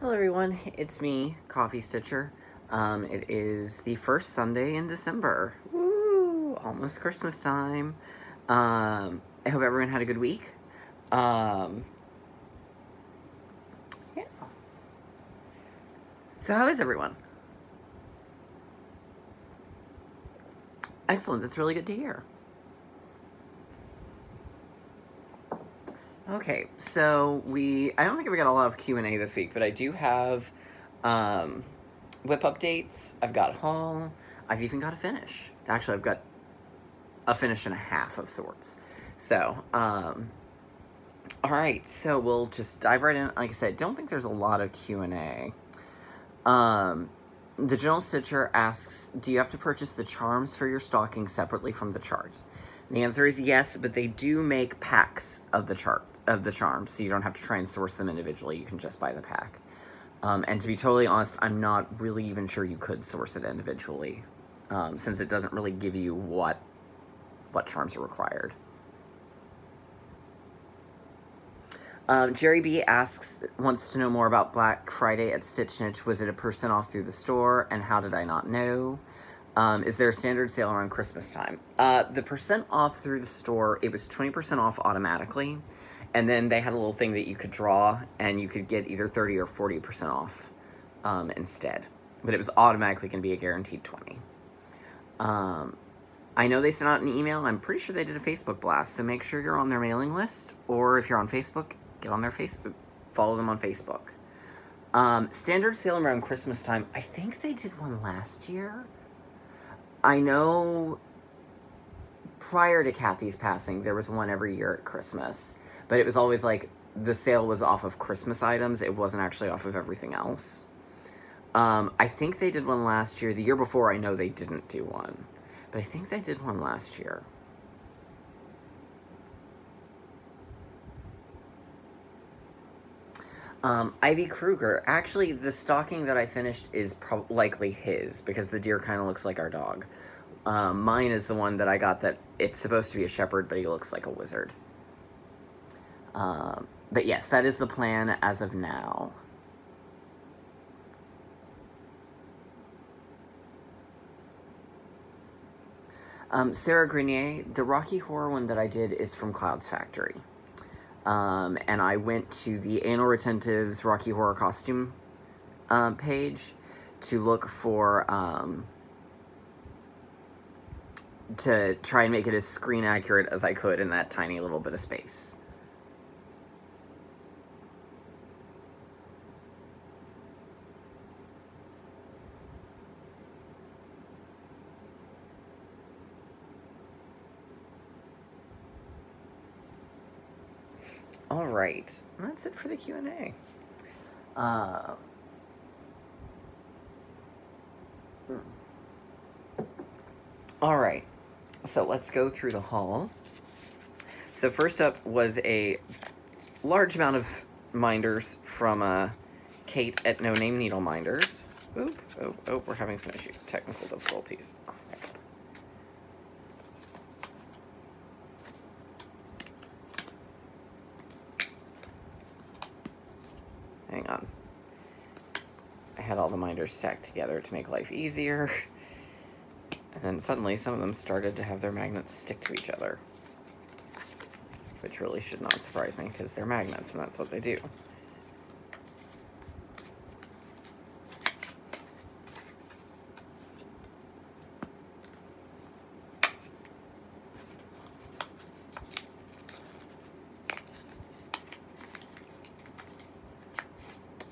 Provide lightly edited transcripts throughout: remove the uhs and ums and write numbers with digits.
Hello everyone, it's me, Coffee Stitcher. It is the first Sunday in December. Woo! Almost Christmas time. I hope everyone had a good week. Yeah. So how is everyone? Excellent, that's really good to hear. Okay, so I don't think we got a lot of Q&A this week, but I do have whip updates, I've got haul, I've even got a finish. Actually, I've got a finish and a half of sorts. So, alright, so we'll just dive right in. Like I said, don't think there's a lot of Q&A. The General Stitcher asks, do you have to purchase the charms for your stocking separately from the chart? And the answer is yes, but they do make packs of the charms, so you don't have to try and source them individually. You can just buy the pack. And to be totally honest, I'm not really even sure you could source it individually, since it doesn't really give you what charms are required. Jerry B wants to know more about Black Friday at Stitch Niche. Was it a % off through the store, and how did I not know? Is there a standard sale around Christmas time? The % off through the store, it was 20% off automatically, and then they had a little thing that you could draw, and you could get either 30 or 40% off instead. But it was automatically going to be a guaranteed 20. I know they sent out an email. I'm pretty sure they did a Facebook blast, so make sure you're on their mailing list, or if you're on Facebook, get on their Facebook, follow them on Facebook. Standard sale around Christmas time, I think they did one last year. I know prior to Kathy's passing, there was one every year at Christmas, but it was always like the sale was off of Christmas items. It wasn't actually off of everything else. I think they did one last year. The year before, I know they didn't do one, but I think they did one last year. Ivy Kruger. Actually, the stocking that I finished is likely his, because the deer kind of looks like our dog. Mine is the one that I got that it's supposed to be a shepherd, but he looks like a wizard. But yes, that is the plan as of now. Sarah Grenier, the Rocky Horror one that I did is from Clouds Factory. And I went to the Anal Retentive's Rocky Horror costume page to look for, to try and make it as screen accurate as I could in that tiny little bit of space. All right, that's it for the Q&A. All right, so let's go through the haul. So first up was a large amount of minders from Kate at No Name Needle Minders. Oop, oh, we're having some technical difficulties. Hang on. I had all the minders stacked together to make life easier. And then suddenly some of them started to have their magnets stick to each other. Which really should not surprise me, because they're magnets and that's what they do.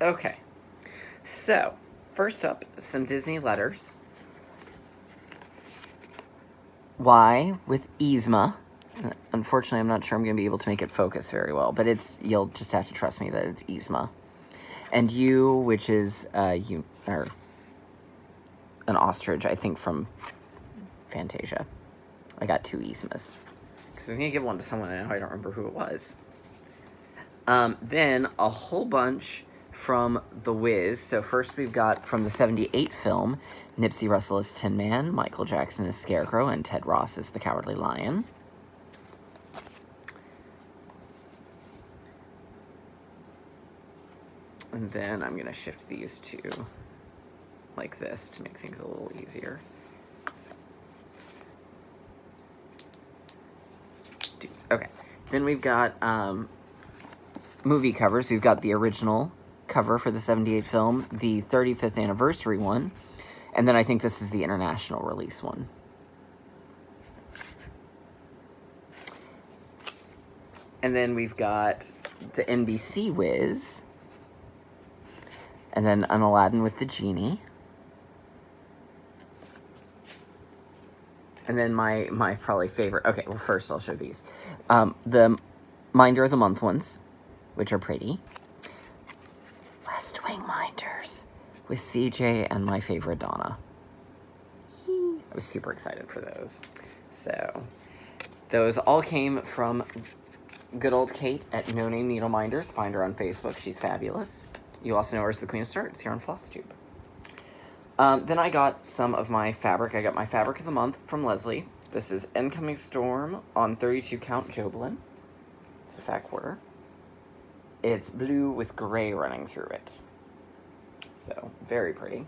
Okay, so first up, some Disney letters. Y with Yzma. Unfortunately, I'm not sure I'm going to be able to make it focus very well, but you'll just have to trust me that it's Yzma. And U, which is an ostrich, I think, from Fantasia. I got 2 Yzmas. Because I was going to give one to someone, and now I don't remember who it was. Then a whole bunch from The Wiz. So first we've got from the 78 film, Nipsey Russell as Tin Man, Michael Jackson as Scarecrow, and Ted Ross as the Cowardly Lion. And then I'm gonna shift these two like this to make things a little easier. Okay, then we've got movie covers. We've got the original cover for the 78 film, the 35th anniversary one, and then I think this is the international release one. And then we've got the NBC Wiz, and then an Aladdin with the Genie. And then my probably favorite, okay, well first I'll show these. The Minder of the Month ones, which are pretty. West Wing Minders with CJ and my favorite Donna. I was super excited for those. So, those all came from good old Kate at No Name Needle Minders. Find her on Facebook. She's fabulous. You also know her as the Queen of Starts here on FlossTube. Then I got some of my fabric. I got my fabric of the month from Leslie. This is Incoming Storm on 32 count Jobelan. It's a fat quarter. It's blue with gray running through it. So, very pretty.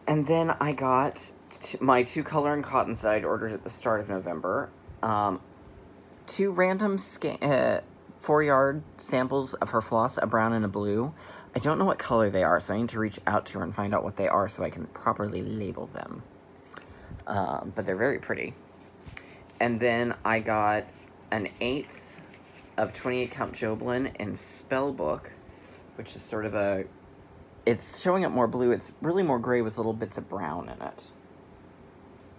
And then I got my 2 color and cottons that I'd ordered at the start of November. 2 random 4-yard samples of her floss, a brown and a blue. I don't know what color they are, so I need to reach out to her and find out what they are so I can properly label them. But they're very pretty. And then I got an 1/8 of 28 count Jobelan in Spellbook, which is sort of a... It's showing up more blue. It's really more gray with little bits of brown in it.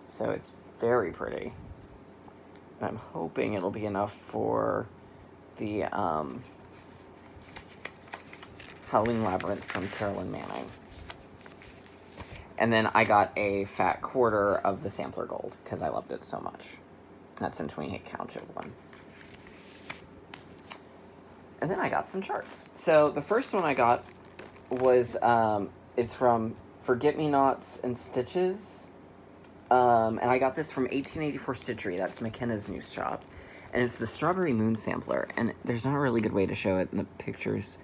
So it's very pretty. And I'm hoping it'll be enough for the Howling Labyrinth from Carolyn Manning. And then I got a fat quarter of the Sampler Gold, because I loved it so much. That's in 28 count Jobelan. And then I got some charts. So the first one I got was is from Forget-Me-Nots and Stitches. And I got this from 1884 Stitchery. That's McKenna's new shop. And it's the Strawberry Moon Sampler. And there's not a really good way to show it, and the picture's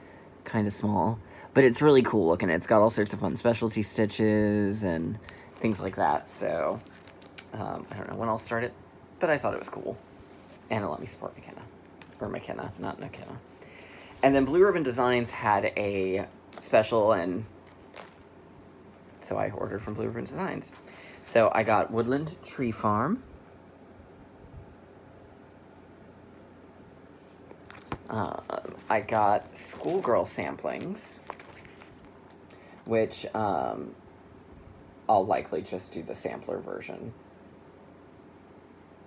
kind of small. But it's really cool looking. It's got all sorts of fun specialty stitches and things like that. So, I don't know when I'll start it, but I thought it was cool. And it let me support McKenna. Or McKenna, not McKenna. And then Blue Ribbon Designs had a special, and so I ordered from Blue Ribbon Designs. So I got Woodland Tree Farm. I got Schoolgirl Samplings, which I'll likely just do the sampler version.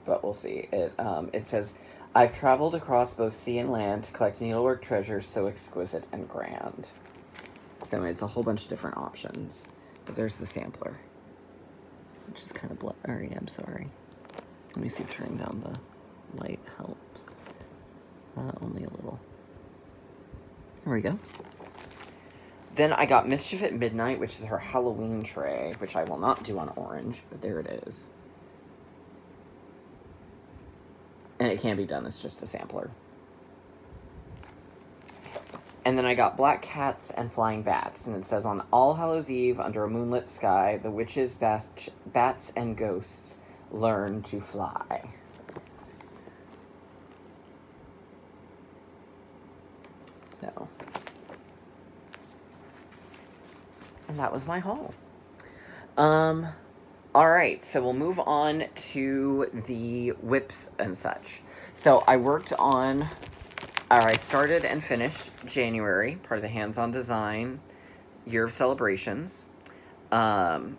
But we'll see. It says, I've traveled across both sea and land to collect needlework treasures so exquisite and grand. So it's a whole bunch of different options. But there's the sampler, which is kind of blurry. I'm sorry. Let me see if turning down the light helps. Only a little. There we go. Then I got Mischief at Midnight, which is her Halloween tray, which I will not do on orange, but there it is. And it can be done, it's just a sampler. And then I got Black Cats and Flying Bats, and it says, on All Hallows Eve, under a moonlit sky, the witches, bats, and ghosts learn to fly. So, and that was my haul. Alright, so we'll move on to the whips and such. So I worked on, or I started and finished January, part of the Hands-On Design Year of Celebrations. I'm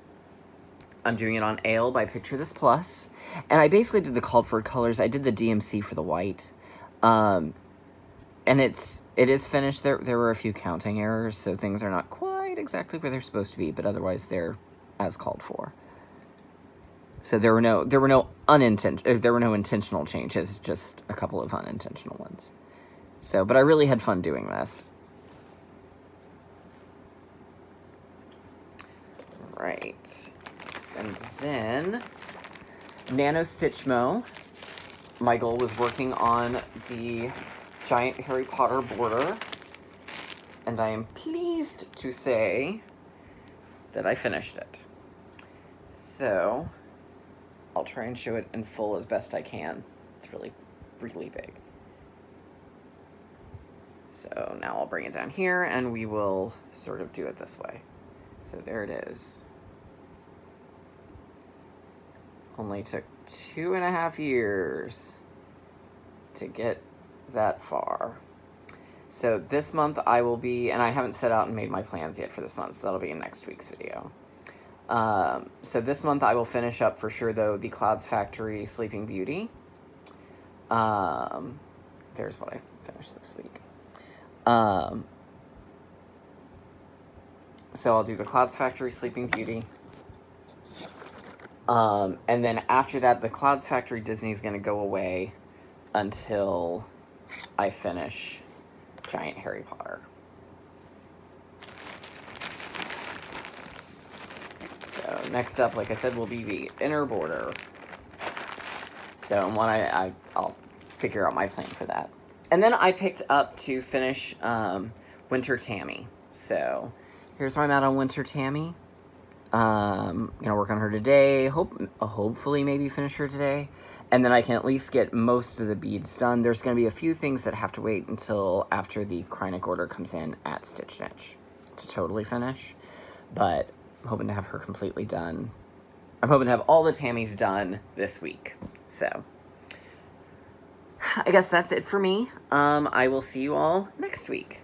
doing it on Ale by Picture This Plus, and I basically did the called for colors. I did the DMC for the white. And it is finished. There were a few counting errors, so things are not quite exactly where they're supposed to be, but otherwise they're as called for. So there were no intentional changes, just a couple of unintentional ones. So, but I really had fun doing this. Right. And then Nano Stitch Mo my goal was working on the giant Harry Potter border, and I am pleased to say that I finished it. So, I'll try and show it in full as best I can. It's really, really big. So now I'll bring it down here, and we will sort of do it this way. So there it is. Only took 2.5 years to get that far. So this month I will be, and I haven't set out and made my plans yet for this month, so that'll be in next week's video. So this month I will finish up for sure, though, the Clouds Factory Sleeping Beauty. There's what I finished this week. So I'll do the Clouds Factory Sleeping Beauty. And then after that, the Clouds Factory Disney is going to go away until I finish Giant Harry Potter. So next up, like I said, will be the inner border. So I'll figure out my plan for that. And then I picked up to finish Winter Tammy. So here's where I'm at on Winter Tammy. Gonna work on her today. Hopefully maybe finish her today. And then I can at least get most of the beads done. There's gonna be a few things that have to wait until after the Kreinik order comes in at Stitch Niche to totally finish. But I'm hoping to have her completely done. I'm hoping to have all the Tammys done this week. So I guess that's it for me. I will see you all next week.